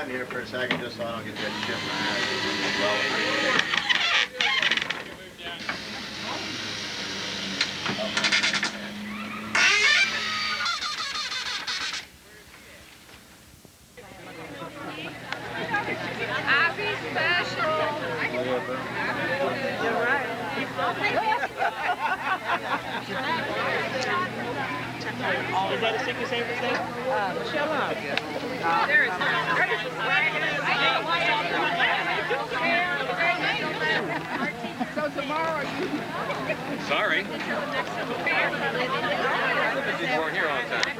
Here for a second, just so I don't get that shit in my eyes. Happy special. You're right. Is that a Secret Service thing? Shut up. There is so tomorrow you... Sorry. You weren't here on time.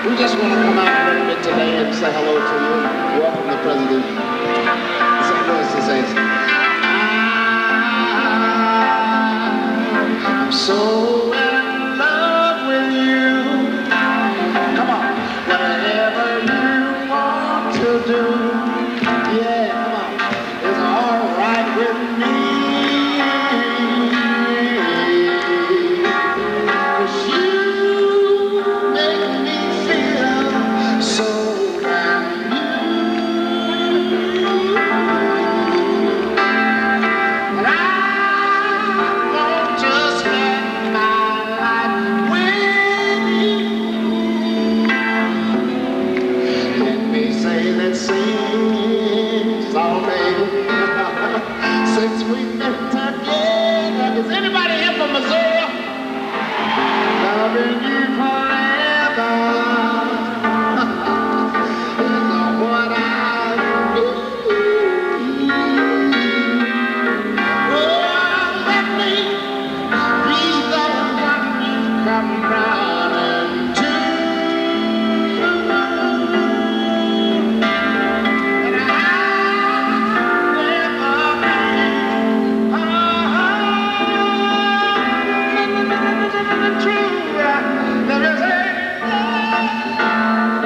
We just want to come out a little bit today and say hello to you. Welcome the President. St. Louis says, I'm so in love with you. Come on. Whatever you want to do, yeah, come on, it's all right with me. 'Cause you make me feel so brand new. And I want to spend my life with you. Let me say that seems all day since we've been together. Is anybody here from Missouri? Loving you forever is what I need. Oh, let me be the one you come running to. And I'll never be true. There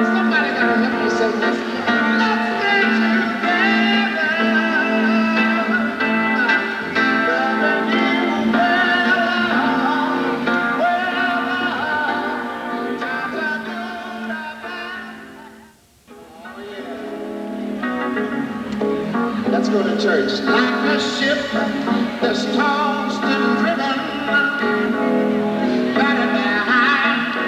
is somebody gotta help me say this. Let's stay together. Loving you times are good or bad. Let's go to church. Like a ship that's tossed and driven, battered behind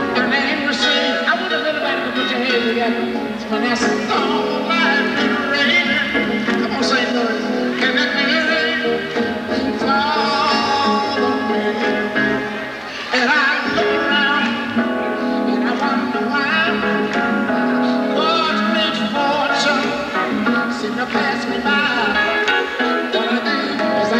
an angry sea. I wonder if anybody can put your hands together. When I say, oh, life is raining. Come on, St. Louis. Can it be rain? Follow me. And I look around and I wonder why God's rich fortune seem to pass me by. One of these is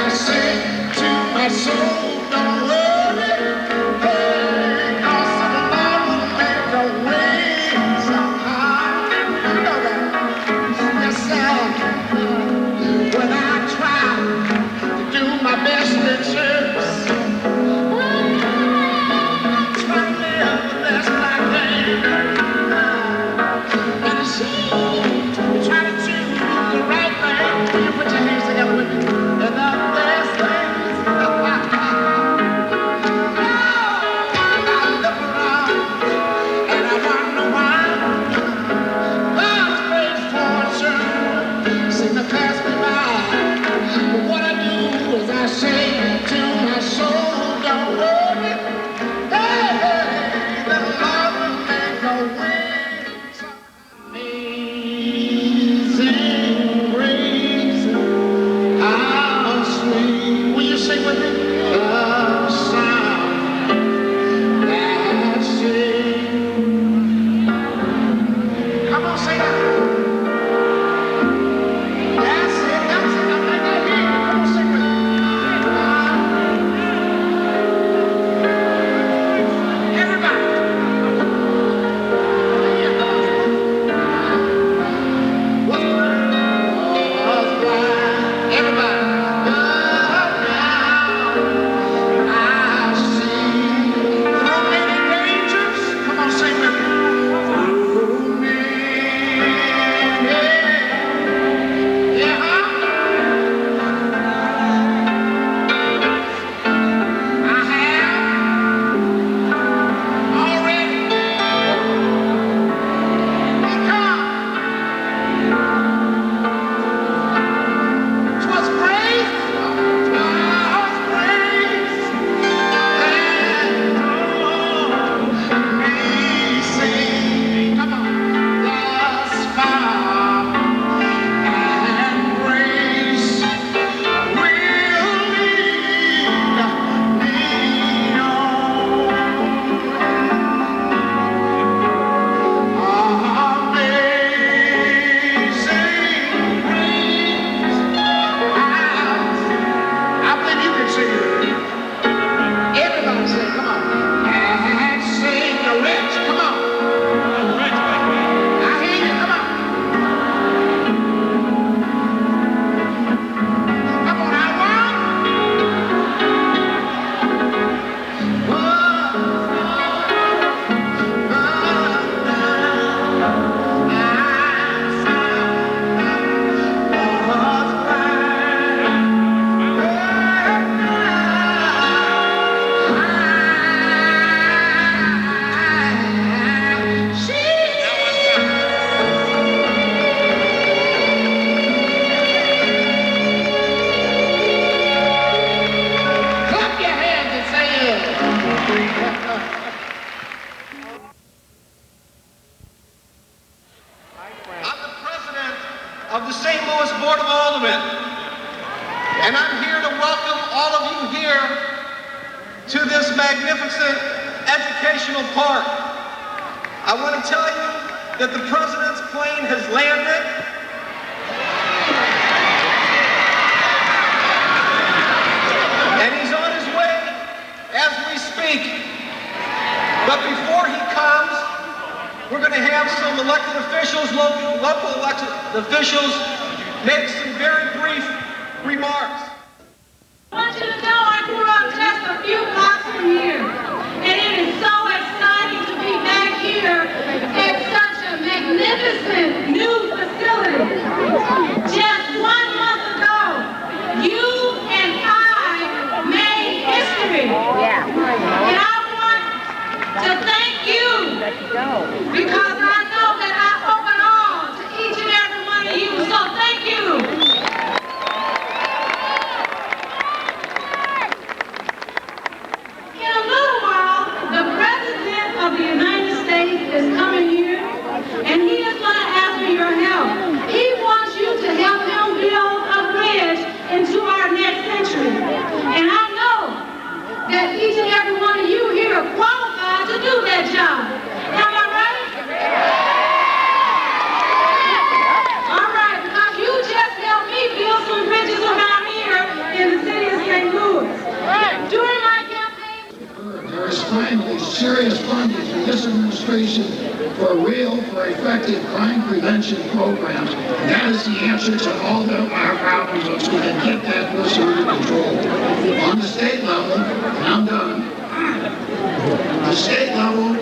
to this magnificent educational park. I want to tell you that the president's plane has landed. And he's on his way as we speak. But before he comes, we're going to have some elected officials, local elected officials, make some very brief remarks. I want you to know I grew up just a few blocks from here. And it is so exciting to be back here at such a magnificent new facility. Just 1 month ago, you and I made history. And I want to thank you because I know that I owe it all to each and every one of you. So thank you. The United States is coming here, and he is going to ask for your help. He wants you to help him build a bridge into our next century. And I know that each and every one of you here are qualified to do that job. Am I right? All right, because you just helped me build some bridges around here in the city of St. Louis. During my there is finally serious funding in this administration for effective crime prevention programs. And that is the answer to all of our problems, so we can get that person under control. On the state level, and I'm done, the state level,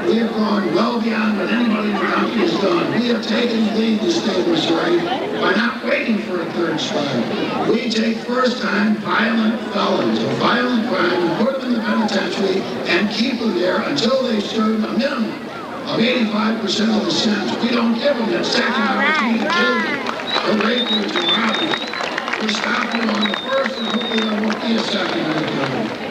we have gone well beyond what anybody in the country has done. We have taken the lead in the state of Missouri by not waiting for a third strike. We take first-time violent felons of violent crime, put them in the penitentiary, and keep them there until they serve a minimum of 85% of the sentence. We don't give them that second opportunity to kill them, the rapers and robbers. We're stopping on the first, and hopefully there won't be a second opportunity.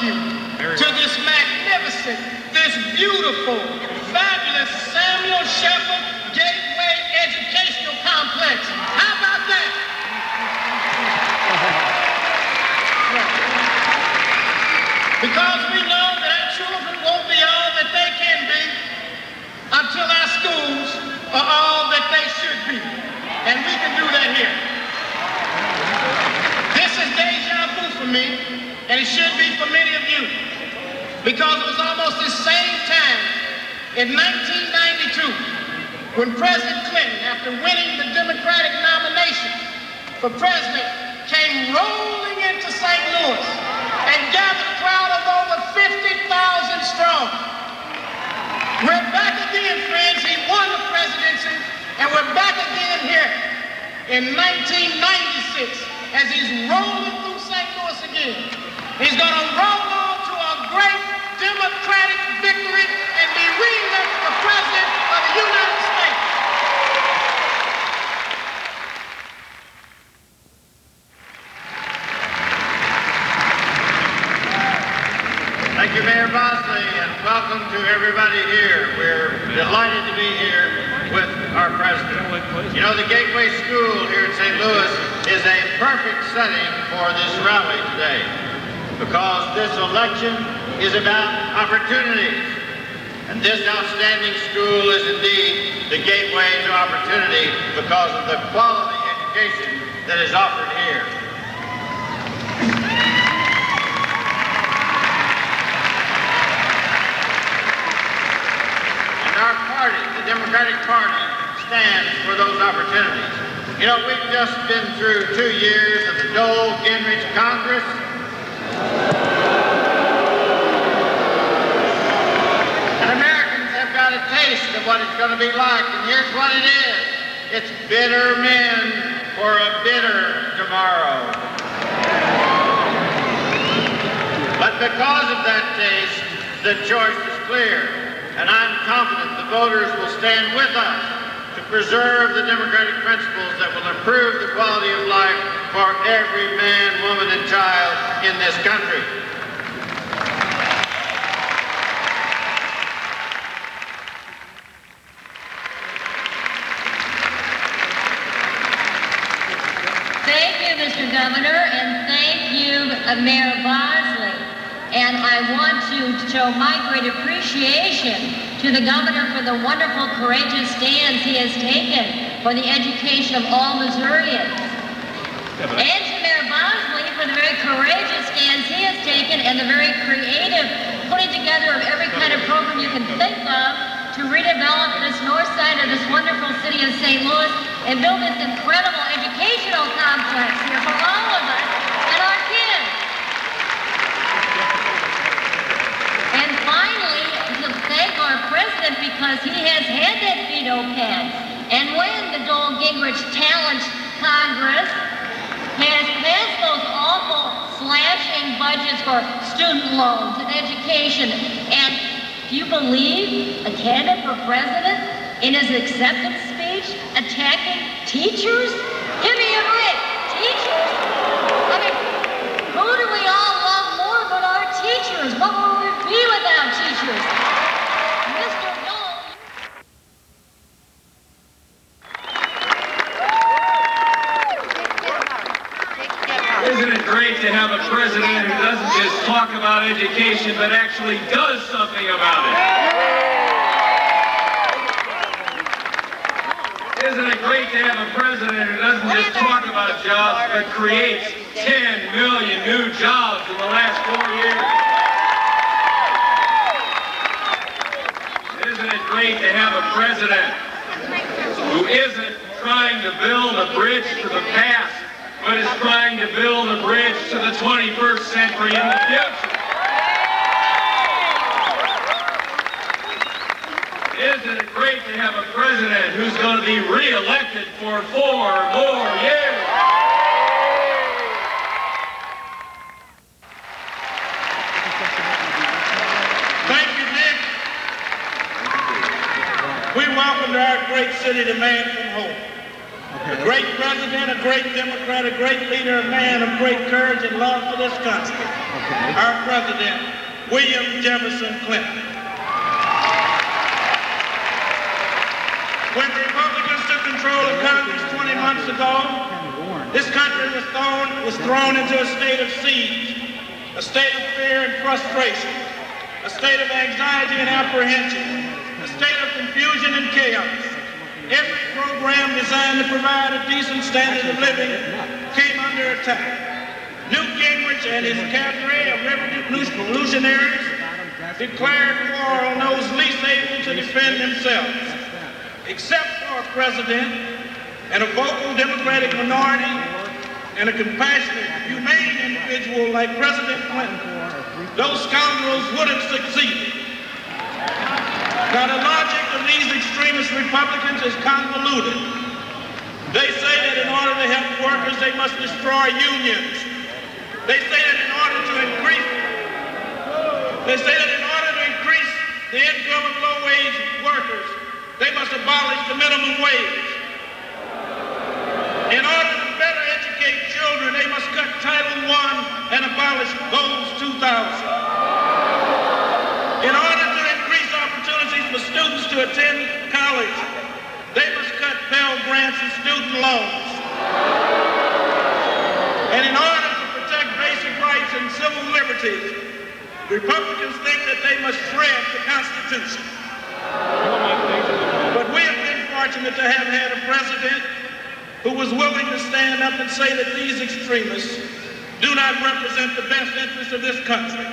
you to this magnificent, this beautiful, fabulous Samuel Shepherd Gateway Educational Complex. How about that? Because we know that our children won't be all that they can be until our schools are all that they should be. And we can do that here. This is deja vu for me, and it should be for many of you. Because it was almost the same time in 1992 when President Clinton, after winning the Democratic nomination for president, came rolling into St. Louis and gathered a crowd of over 50,000 strong. We're back again, friends. He won the presidency, and we're back again here in 1996 as he's rolling through St. Louis again. He's going to roll on to a great Democratic victory and be re-elected the President of the United States. Thank you, Mayor Bosley, and welcome to everybody here. We're delighted to be here with our president. You know, the Gateway School here in St. Louis is a perfect setting for this rally today because this election is about opportunities. And this outstanding school is indeed the gateway to opportunity because of the quality education that is offered here. Our party, the Democratic Party, stands for those opportunities. You know, we've just been through 2 years of the Dole Gingrich Congress. And Americans have got a taste of what it's going to be like, and here's what it is. It's bitter men for a bitter tomorrow. But because of that taste, the choice is clear. And I'm confident the voters will stand with us to preserve the democratic principles that will improve the quality of life for every man, woman, and child in this country. Thank you, Mr. Governor, and thank you, Mayor Bosley. And I want to show my great appreciation to the governor for the wonderful, courageous stands he has taken for the education of all Missourians. And to Mayor Bosley for the very courageous stands he has taken and the very creative putting together of every kind of program you can think of to redevelop this north side of this wonderful city of St. Louis and build this incredible educational complex here for all of us and our kids. And finally, to thank our president because he has had that veto pen. And when the Dole Gingrich Talent Congress has passed those awful slashing budgets for student loans and education, and do you believe a candidate for president in his acceptance speech attacking teachers? Give me a break. Teachers? I mean, who do we all love more but our teachers? What would we be without teachers? Mr. Dole. Isn't it great to have a president who doesn't just talk about education, but actually does something about it? Isn't it great to have a president who doesn't just talk about jobs, but creates 10 million new jobs in the last 4 years? Isn't it great to have a president who isn't trying to build a bridge to the past, but is trying to build a bridge to the 21st century in the future? Isn't it great to have a president who's going to be re-elected for 4 more years? Thank you, Dick. We welcome to our great city the man from home. A great president, a great Democrat, a great leader, a man of great courage and love for this country. our President, William Jefferson Clinton. When the Republicans took control of Congress 20 months ago, this country was thrown into a state of siege, a state of fear and frustration, a state of anxiety and apprehension, a state of confusion and chaos. Every program designed to provide a decent standard of living came under attack. Newt Gingrich and his cadre of revolutionaries declared war on those least able to defend themselves. Except for a president and a vocal Democratic minority and a compassionate, humane individual like President Clinton, those scoundrels would have succeeded. Now, the logic of these extremist Republicans is convoluted. They say that in order to help workers, they must destroy unions. They say that in order to increase the income of low-wage workers, they must abolish the minimum wage. In order to better educate children, they must cut Title I and abolish Goals 2000. In order to increase opportunities for students to attend college, they must cut Pell Grants and student loans. And in order to protect basic rights and civil liberties, Republicans think that they must shred the Constitution. But we have been fortunate to have had a president who was willing to stand up and say that these extremists do not represent the best interests of this country.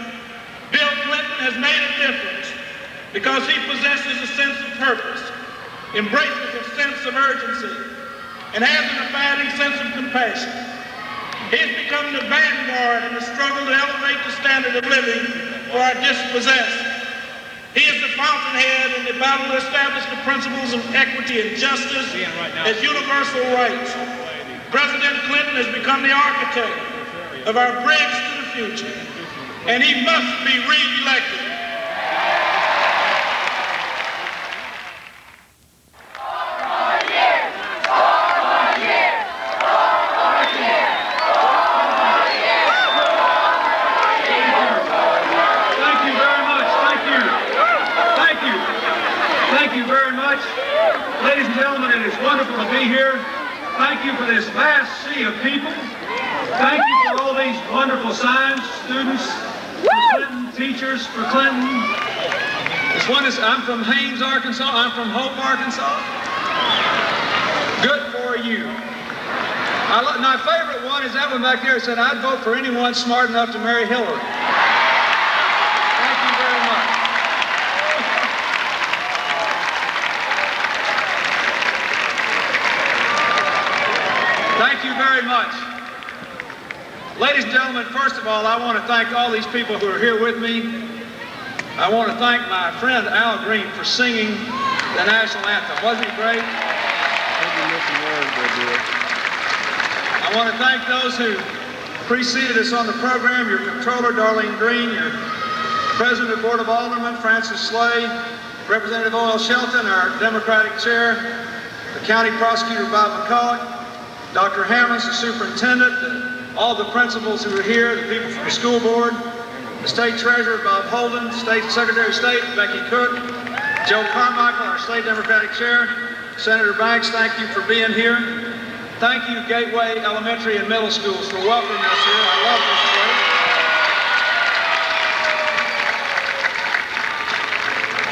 Bill Clinton has made a difference because he possesses a sense of purpose, embraces a sense of urgency, and has an abiding sense of compassion. He has become the vanguard in the struggle to elevate the standard of living for our dispossessed. He is the fountainhead in the battle to establish the principles of equity and justice as universal rights. President Clinton has become the architect of our bridge to the future, and he must be re-elected. Ladies and gentlemen, it is wonderful to be here. Thank you for this vast sea of people. Thank you for all these wonderful signs, students for Clinton, teachers for Clinton. This one is, I'm from Haines, Arkansas. I'm from Hope, Arkansas. Good for you. My favorite one is that one back there that said, I'd vote for anyone smart enough to marry Hillary. Thank you very much. Thank you very much. Ladies and gentlemen, first of all, I want to thank all these people who are here with me. I want to thank my friend Al Green for singing the national anthem. Wasn't he great? I want to thank those who preceded us on the program, your controller, Darlene Green, your president of the Board of Aldermen, Francis Slay, Representative O.L. Shelton, our Democratic chair, the county prosecutor, Bob McCulloch, Dr. Hammonds, the superintendent, all the principals who are here, the people from the school board, the state treasurer, Bob Holden, state secretary of state, Becky Cook, Joe Carmichael, our state Democratic chair, Senator Banks, thank you for being here. Thank you, Gateway Elementary and Middle Schools, for welcoming us here. I love this place.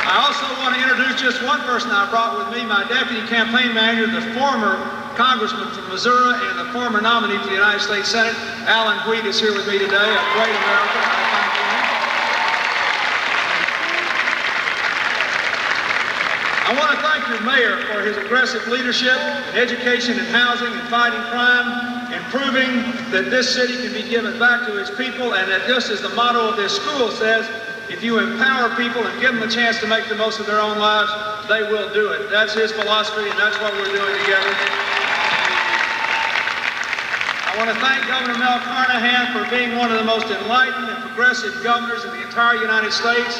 I also want to introduce just one person I brought with me, my deputy campaign manager, the former Congressman from Missouri and the former nominee for the United States Senate, Alan Wheat, is here with me today, a great American. I thank him. I want to thank your mayor for his aggressive leadership in education and housing and fighting crime, and proving that this city can be given back to its people, and that just as the motto of this school says, if you empower people and give them a chance to make the most of their own lives, they will do it. That's his philosophy, and that's what we're doing together. I want to thank Governor Mel Carnahan for being one of the most enlightened and progressive governors in the entire United States.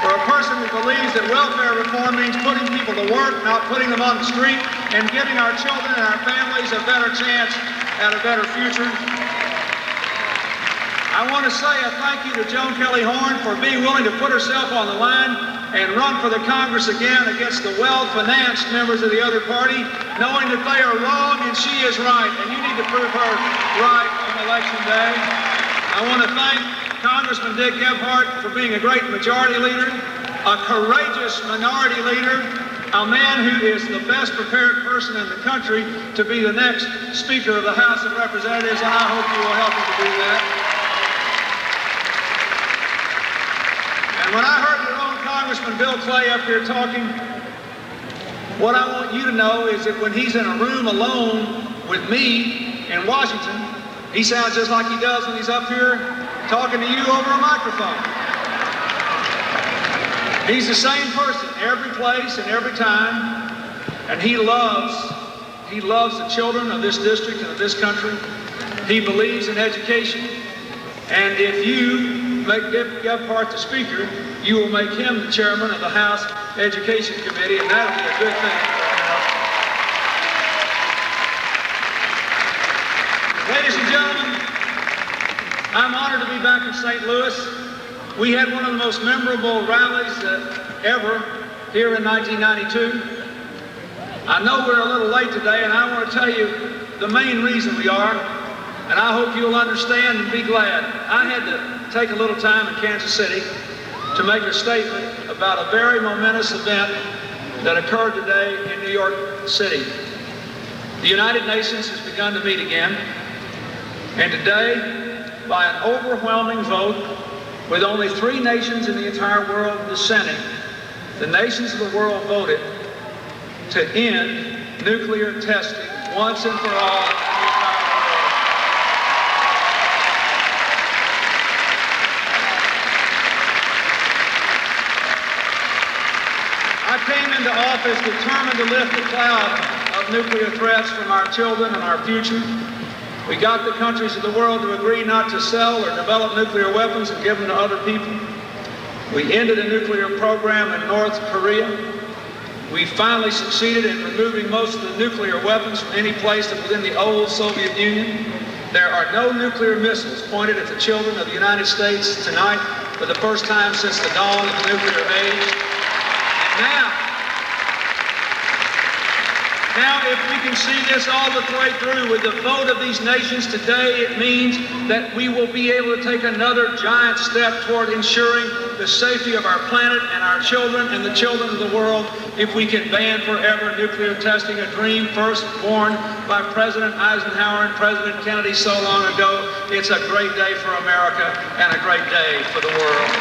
For a person who believes that welfare reform means putting people to work, not putting them on the street, and giving our children and our families a better chance at a better future. I I want to say a thank you to Joan Kelly Horn for being willing to put herself on the line and run for the Congress again against the well-financed members of the other party, knowing that they are wrong and she is right, and you need to prove her right on Election Day. I want to thank Congressman Dick Gephardt for being a great majority leader, a courageous minority leader, a man who is the best prepared person in the country to be the next Speaker of the House of Representatives, and I hope you will help him to do that. And when I heard your own Congressman Bill Clay up here talking, what I want you to know is that when he's in a room alone with me in Washington, he sounds just like he does when he's up here talking to you over a microphone. He's the same person every place and every time, and he loves the children of this district and of this country. He believes in education, and if you make Dick Gephardt the Speaker, you will make him the chairman of the House Education Committee, and that'll be a good thing. Ladies and gentlemen, I'm honored to be back in St. Louis. We had one of the most memorable rallies ever here in 1992. I know we're a little late today, and I want to tell you the main reason we are, and I hope you'll understand and be glad. I had to take a little time in Kansas City to make a statement about a very momentous event that occurred today in New York City. The United Nations has begun to meet again, and today, by an overwhelming vote, with only 3 nations in the entire world dissenting, the nations of the world voted to end nuclear testing once and for all. I came into office determined to lift the cloud of nuclear threats from our children and our future. We got the countries of the world to agree not to sell or develop nuclear weapons and give them to other people. We ended a nuclear program in North Korea. We finally succeeded in removing most of the nuclear weapons from any place that was in the old Soviet Union. There are no nuclear missiles pointed at the children of the United States tonight for the first time since the dawn of the nuclear age. Now, if we can see this all the way through with the vote of these nations today, it means that we will be able to take another giant step toward ensuring the safety of our planet and our children and the children of the world if we can ban forever nuclear testing, a dream first born by President Eisenhower and President Kennedy so long ago. It's a great day for America and a great day for the world.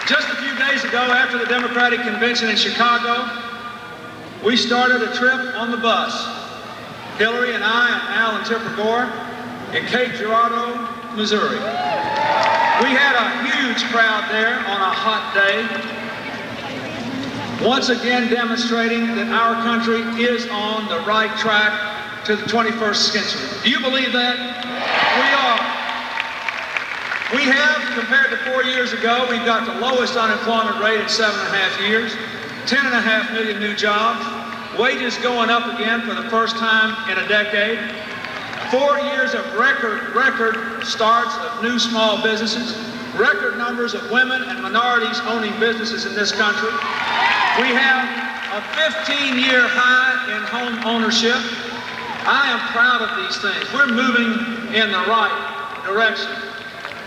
Just a few days ago, after the Democratic Convention in Chicago, we started a trip on the bus. Hillary and I and Al and Tipper Gore in Cape Girardeau, Missouri. We had a huge crowd there on a hot day, once again demonstrating that our country is on the right track to the 21st century. Do you believe that? We are. We have, compared to 4 years ago, we've got the lowest unemployment rate in 7.5 years, 10.5 million new jobs, wages going up again for the first time in a decade, 4 years of record starts of new small businesses, record numbers of women and minorities owning businesses in this country. We have a 15-year high in home ownership. I am proud of these things. We're moving in the right direction.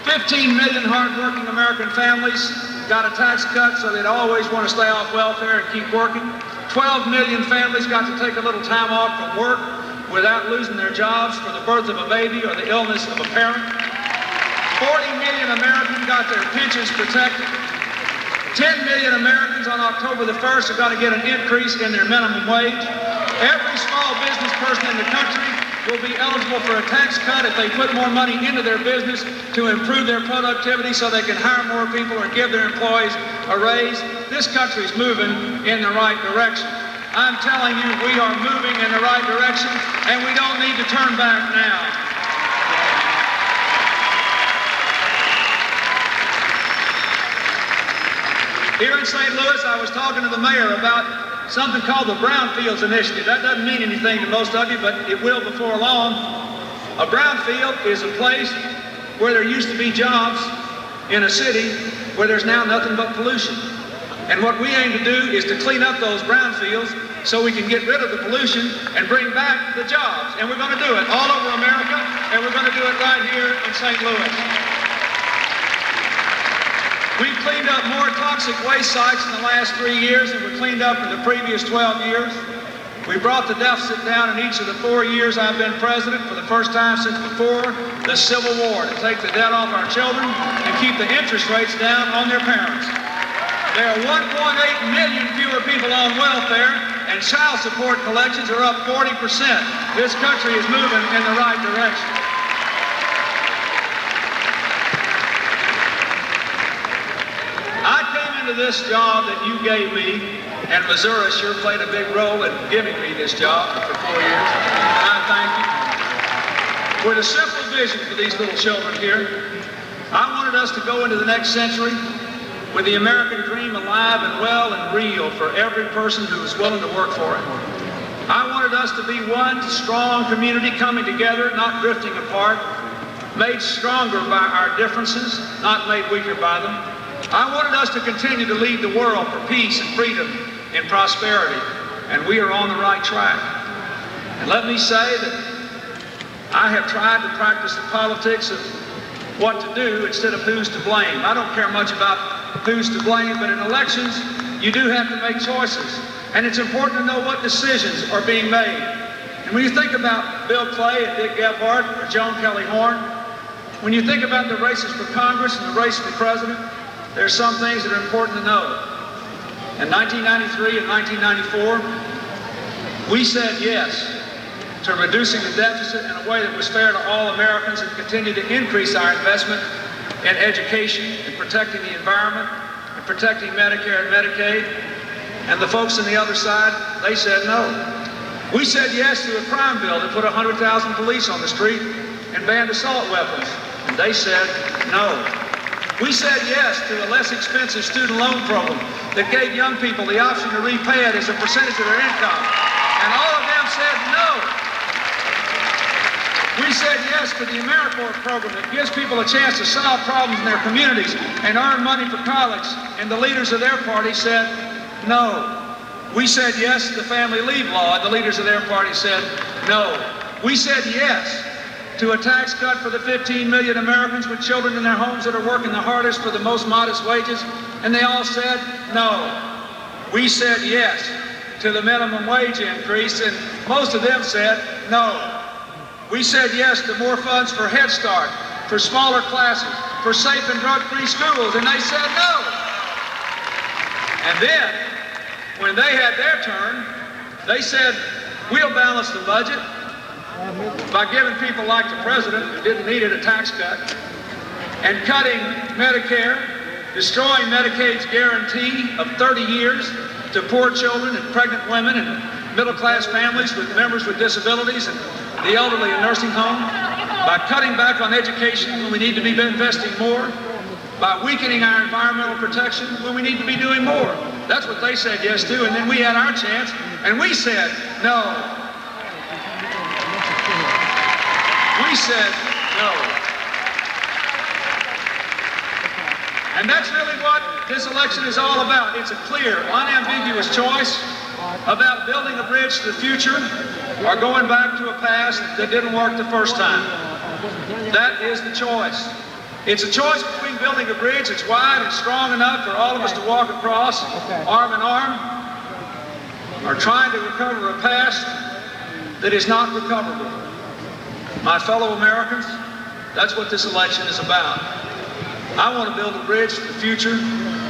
15 million hard-working American families got a tax cut so they'd always want to stay off welfare and keep working. 12 million families got to take a little time off from work without losing their jobs for the birth of a baby or the illness of a parent. 40 million Americans got their pensions protected. 10 million Americans on October the 1st are going to get an increase in their minimum wage. Every small business person in the country will be eligible for a tax cut if they put more money into their business to improve their productivity so they can hire more people or give their employees a raise. This country's moving in the right direction. I'm telling you, we are moving in the right direction, and we don't need to turn back now. Here in St. Louis, I was talking to the mayor about something called the Brownfields Initiative. That doesn't mean anything to most of you, but it will before long. A brownfield is a place where there used to be jobs in a city where there's now nothing but pollution. And what we aim to do is to clean up those brownfields so we can get rid of the pollution and bring back the jobs. And we're going to do it all over America, and we're going to do it right here in St. Louis. We've cleaned up more toxic waste sites in the last 3 years than we cleaned up in the previous 12 years. We brought the deficit down in each of the 4 years I've been president for the first time since before the Civil War, to take the debt off our children and keep the interest rates down on their parents. There are 1.8 million fewer people on welfare, and child support collections are up 40%. This country is moving in the right direction. I came into this job that you gave me, and Missouri sure played a big role in giving me this job for 4 years. And I thank you. With a simple vision for these little children here, I wanted us to go into the next century with the American dream alive and well and real for every person who is willing to work for it. I wanted us to be one strong community coming together, not drifting apart, made stronger by our differences, not made weaker by them. I wanted us to continue to lead the world for peace and freedom and prosperity, and we are on the right track. And let me say that I have tried to practice the politics of what to do instead of who's to blame. I don't care much about who's to blame, but in elections, you do have to make choices. And it's important to know what decisions are being made. And when you think about Bill Clay and Dick Gephardt or Joan Kelly Horn, when you think about the races for Congress and the race for president, there's some things that are important to know. In 1993 and 1994, we said yes to reducing the deficit in a way that was fair to all Americans and continue to increase our investment in education and protecting the environment and protecting Medicare and Medicaid. And the folks on the other side, they said no. We said yes to a crime bill that put 100,000 police on the street and banned assault weapons. And they said no. We said yes to a less expensive student loan program that gave young people the option to repay it as a percentage of their income. And all of them said no. We said yes to the AmeriCorps program that gives people a chance to solve problems in their communities and earn money for college. And the leaders of their party said no. We said yes to the family leave law, and the leaders of their party said no. We said yes to a tax cut for the 15 million Americans with children in their homes that are working the hardest for the most modest wages, and they all said no. We said yes to the minimum wage increase, and most of them said no. We said yes to more funds for Head Start, for smaller classes, for safe and drug-free schools, and they said no. And then, when they had their turn, they said, we'll balance the budget by giving people like the president who didn't need it a tax cut, and cutting Medicare, destroying Medicaid's guarantee of 30 years to poor children and pregnant women and middle-class families with members with disabilities and the elderly in nursing home, by cutting back on education when we need to be investing more, by weakening our environmental protection when we need to be doing more. That's what they said yes to, and then we had our chance, and we said no. We said no. And that's really what this election is all about. It's a clear, unambiguous choice about building a bridge to the future or going back to a past that didn't work the first time. That is the choice. It's a choice between building a bridge that's wide and strong enough for all of us to walk across arm in arm, or trying to recover a past that is not recoverable. My fellow Americans, that's what this election is about. I want to build a bridge to the future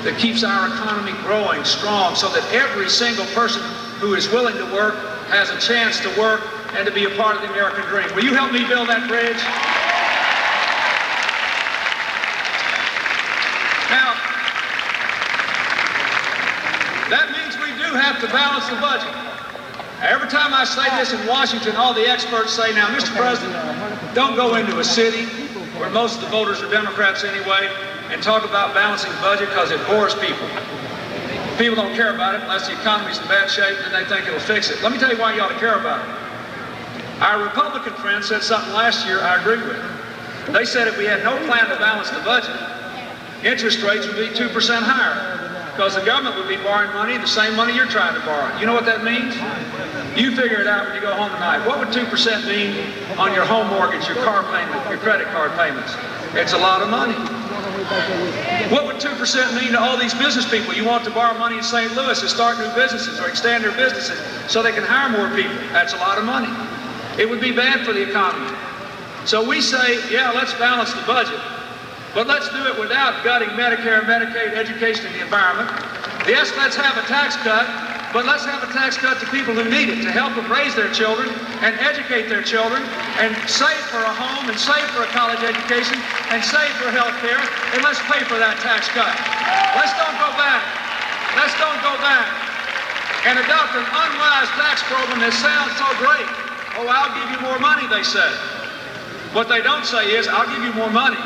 that keeps our economy growing strong so that every single person who is willing to work has a chance to work and to be a part of the American dream. Will you help me build that bridge? Now, that means we do have to balance the budget. Every time I say this in Washington, all the experts say, now, Mr. President, don't go into a city where most of the voters are Democrats anyway and talk about balancing the budget because it bores people. People don't care about it unless the economy's in bad shape and they think it'll fix it. Let me tell you why you ought to care about it. Our Republican friends said something last year I agree with. They said if we had no plan to balance the budget, interest rates would be 2% higher because the government would be borrowing money, the same money you're trying to borrow. You know what that means? You figure it out when you go home tonight. What would 2% mean on your home mortgage, your car payment, your credit card payments? It's a lot of money. What would 2% mean to all these business people? You want to borrow money in St. Louis to start new businesses or extend their businesses so they can hire more people. That's a lot of money. It would be bad for the economy. So we say, yeah, let's balance the budget, but let's do it without gutting Medicare, Medicaid, education, and the environment. Yes, let's have a tax cut, but let's have a tax cut to people who need it, to help them raise their children and educate their children and save for a home and save for a college education and save for health care, and let's pay for that tax cut. Let's don't go back. Let's don't go back and adopt an unwise tax program that sounds so great. Oh, I'll give you more money, they say. What they don't say is, I'll give you more money,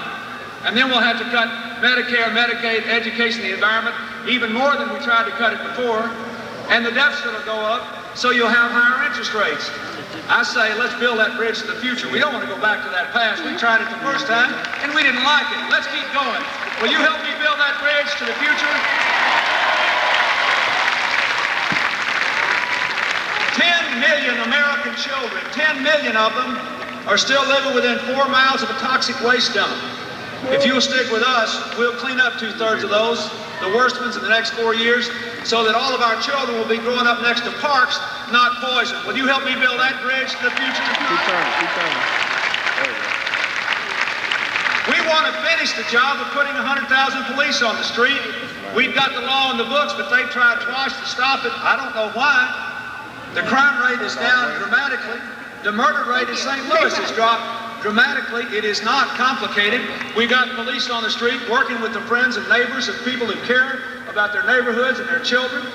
and then we'll have to cut Medicare, Medicaid, education, the environment, even more than we tried to cut it before, and the deficit will go up, so you'll have higher interest rates. I say, let's build that bridge to the future. We don't want to go back to that past. We tried it the first time, and we didn't like it. Let's keep going. Will you help me build that bridge to the future? 10 million American children, 10 million of them, are still living within 4 miles of a toxic waste dump. If you'll stick with us, we'll clean up 2/3 of those, the worst ones, in the next 4 years, so that all of our children will be growing up next to parks, not poison. Will you help me build that bridge to the future? We want to finish the job of putting 100,000 police on the street. We've got the law in the books, but they've tried twice to stop it. I don't know why. The crime rate is down dramatically. The murder rate in St. Louis has dropped dramatically. It is not complicated. We got police on the street working with the friends and neighbors of people who care about their neighborhoods and their children.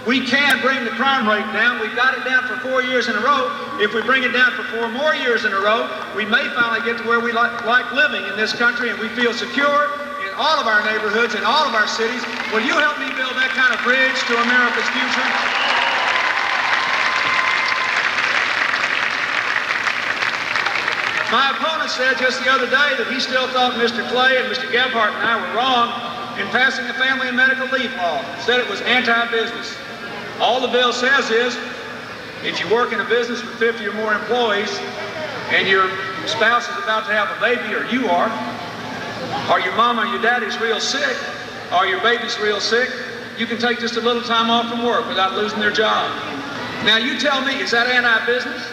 We can bring the crime rate down. We've got it down for 4 years in a row. If we bring it down for 4 more years in a row, we may finally get to where we like living in this country and we feel secure in all of our neighborhoods, in all of our cities. Will you help me build that kind of bridge to America's future? My opponent said just the other day that he still thought Mr. Clay and Mr. Gebhardt and I were wrong in passing the family and medical leave law. Said it was anti-business. All the bill says is, if you work in a business with 50 or more employees and your spouse is about to have a baby, or you are, or your mom or your daddy's real sick, or your baby's real sick, you can take just a little time off from work without losing their job. Now you tell me, is that anti-business?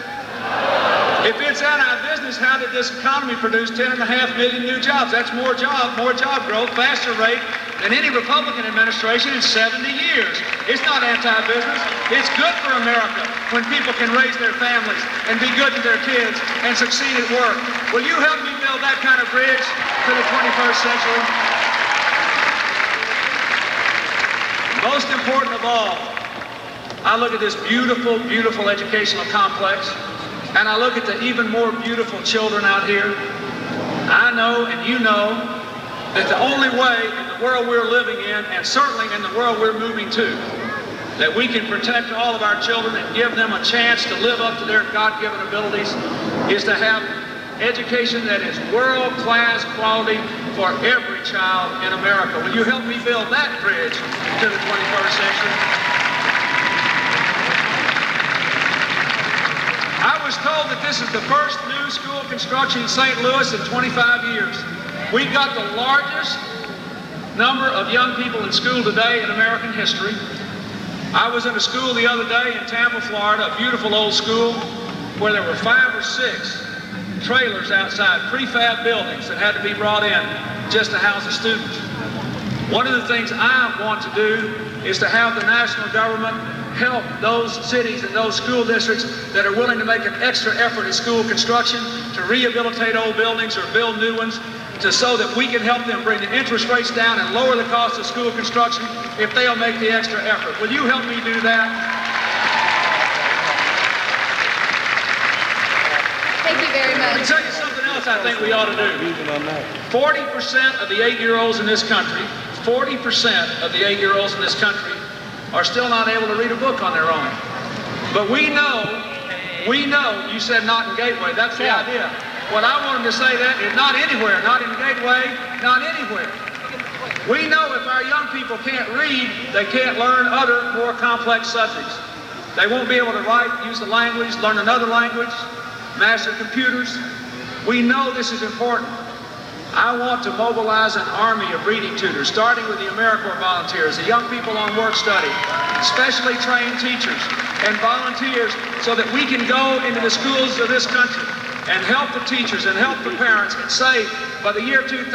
If it's anti-business, how did this economy produce 10.5 million new jobs? That's more job growth, faster rate than any Republican administration in 70 years. It's not anti-business. It's good for America when people can raise their families and be good to their kids and succeed at work. Will you help me build that kind of bridge to the 21st century? Most important of all, I look at this beautiful, beautiful educational complex, and I look at the even more beautiful children out here. I know and you know that the only way in the world we're living in, and certainly in the world we're moving to, that we can protect all of our children and give them a chance to live up to their God-given abilities, is to have education that is world-class quality for every child in America. Will you help me build that bridge to the 21st century? I was told that this is the first new school construction in St. Louis in 25 years. We've got the largest number of young people in school today in American history. I was in a school the other day in Tampa, Florida, a beautiful old school where there were 5 or 6 trailers outside, prefab buildings that had to be brought in just to house the students. One of the things I want to do is to have the national government help those cities and those school districts that are willing to make an extra effort in school construction to rehabilitate old buildings or build new ones, so that we can help them bring the interest rates down and lower the cost of school construction if they'll make the extra effort. Will you help me do that? Thank you very Let me much. tell you something else I think we ought to do. 40% of the 8-year-olds in this country, 40% of the 8-year-olds in this country are still not able to read a book on their own. But we know, you said not in Gateway, that's the idea. What I wanted to say that is not anywhere, not in Gateway, not anywhere. We know if our young people can't read, they can't learn other more complex subjects. They won't be able to write, use the language, learn another language, master computers. We know this is important. I want to mobilize an army of reading tutors, starting with the AmeriCorps volunteers, the young people on work study, specially trained teachers and volunteers, so that we can go into the schools of this country and help the teachers and help the parents and say, by the year 2000,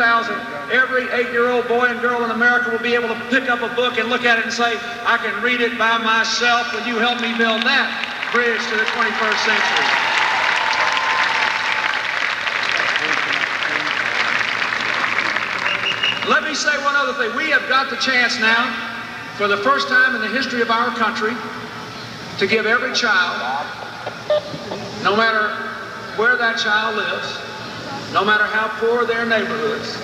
every 8-year-old boy and girl in America will be able to pick up a book and look at it and say, I can read it by myself. Will you help me build that bridge to the 21st century? Let me say one other thing. We have got the chance now, for the first time in the history of our country, to give every child, no matter where that child lives, no matter how poor their neighborhoods,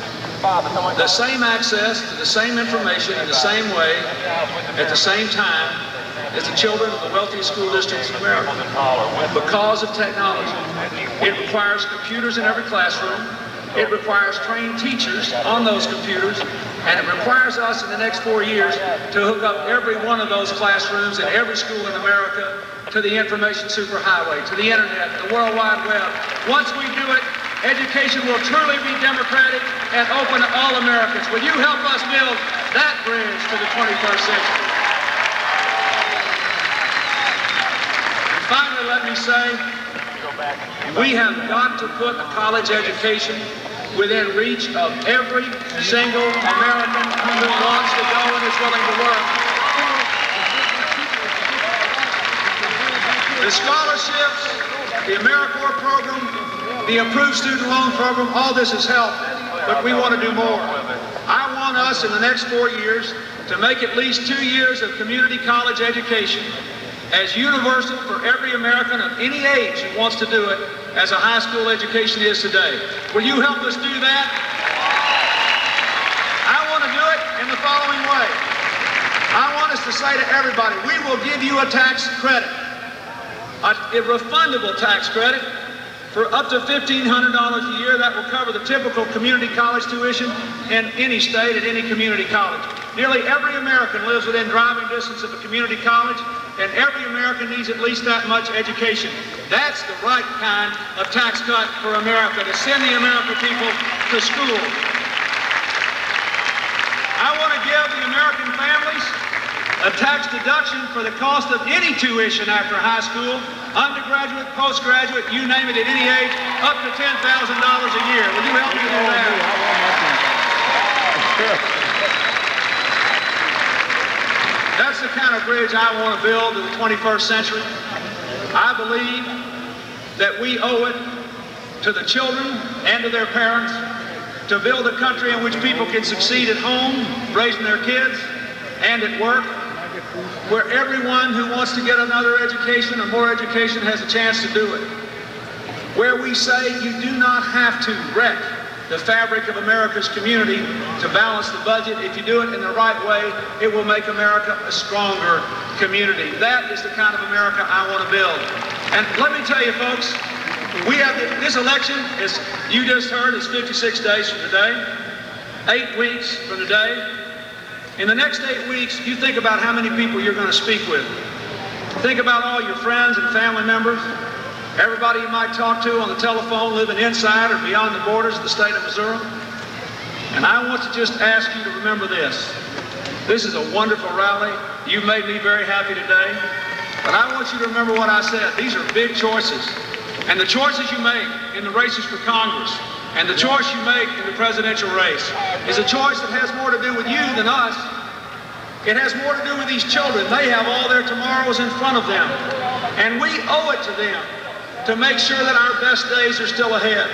the same access to the same information in the same way, at the same time, as the children of the wealthiest school districts in America, because of technology. It requires computers in every classroom. It requires trained teachers on those computers, and it requires us in the next 4 years to hook up every one of those classrooms in every school in America to the information superhighway, to the internet, the World Wide Web. Once we do it, education will truly be democratic and open to all Americans. Will you help us build that bridge to the 21st century? And finally, let me say, we have got to put a college education within reach of every single American who wants to go and is willing to work. The scholarships, the AmeriCorps program, the approved student loan program, all this has helped, but we want to do more. I want us in the next 4 years to make at least 2 years of community college education as universal for every American of any age who wants to do it as a high school education is today. Will you help us do that? I want to do it in the following way. I want us to say to everybody, we will give you a tax credit, a refundable tax credit for up to $1,500 a year. That will cover the typical community college tuition in any state at any community college. Nearly every American lives within driving distance of a community college, and every American needs at least that much education. That's the right kind of tax cut for America, to send the American people to school. I want to give the American families a tax deduction for the cost of any tuition after high school, undergraduate, postgraduate, you name it, at any age, up to $10,000 a year. Will you help me do that? That's the kind of bridge I want to build to the 21st century. I believe that we owe it to the children and to their parents to build a country in which people can succeed at home, raising their kids, and at work, where everyone who wants to get another education or more education has a chance to do it. Where we say you do not have to wreck the fabric of America's community to balance the budget. If you do it in the right way, it will make America a stronger community. That is the kind of America I want to build. And let me tell you, folks, we have this election, as you just heard, is 56 days from today, 8 weeks from today. In the next 8 weeks, you think about how many people you're going to speak with. Think about all your friends and family members, everybody you might talk to on the telephone living inside or beyond the borders of the state of Missouri. And I want to just ask you to remember this. This is a wonderful rally. You made me very happy today. But I want you to remember what I said. These are big choices. And the choices you make in the races for Congress and the choice you make in the presidential race is a choice that has more to do with you than us. It has more to do with these children. They have all their tomorrows in front of them. And we owe it to them to make sure that our best days are still ahead.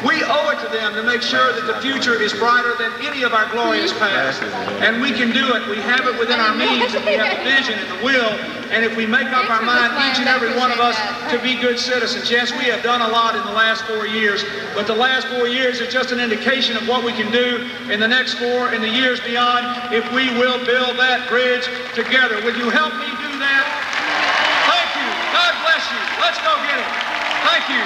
We owe it to them to make sure that the future is brighter than any of our glorious past. And we can do it. We have it within our means, and we have the vision and the will. And if we make up our mind, each and every one of us, to be good citizens. Yes, we have done a lot in the last 4 years, but the last 4 years is just an indication of what we can do in the next 4 and the years beyond if we will build that bridge together. Will you help me do that? Thank you. God bless you. Let's go get it. Thank you.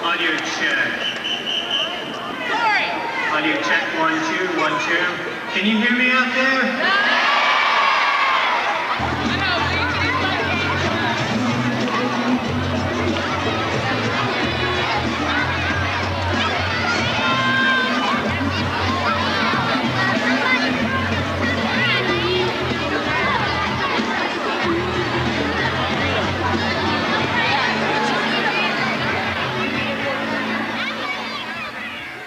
Audio check. Audio check, 1, 2, 1, 2. Can you hear me out there?